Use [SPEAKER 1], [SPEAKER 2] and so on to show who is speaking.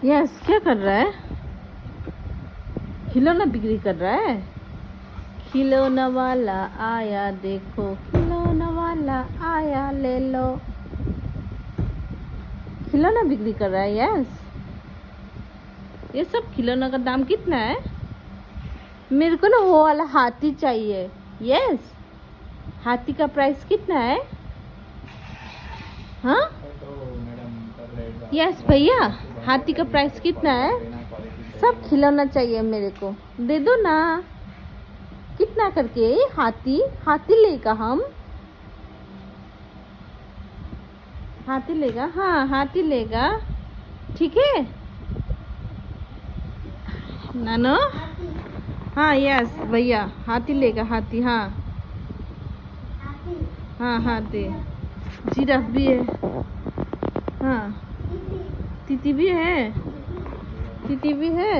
[SPEAKER 1] Yes, क्या कर रहा है? खिलौना बिक्री कर रहा है। खिलौना वाला आया देखो, खिलौना वाला आया ले लो। खिलौना बिक्री कर रहा है। यस, ये सब खिलौना का दाम कितना है? मेरे को ना वो वाला हाथी चाहिए। यस, हाथी का प्राइस कितना है? हाँ यस भैया, हाथी का प्राइस कितना है? सब खिलौना चाहिए मेरे को, दे दो ना। कितना करके हाथी? हाथी लेगा हम? हाथी लेगा? हाँ हाथी लेगा, ठीक है नानो। हाँ यस भैया, हाथी लेगा, हाथी। हाँ हाँ हाथी। जिराफ भी है। हाँ, तीती भी है, तीती भी है।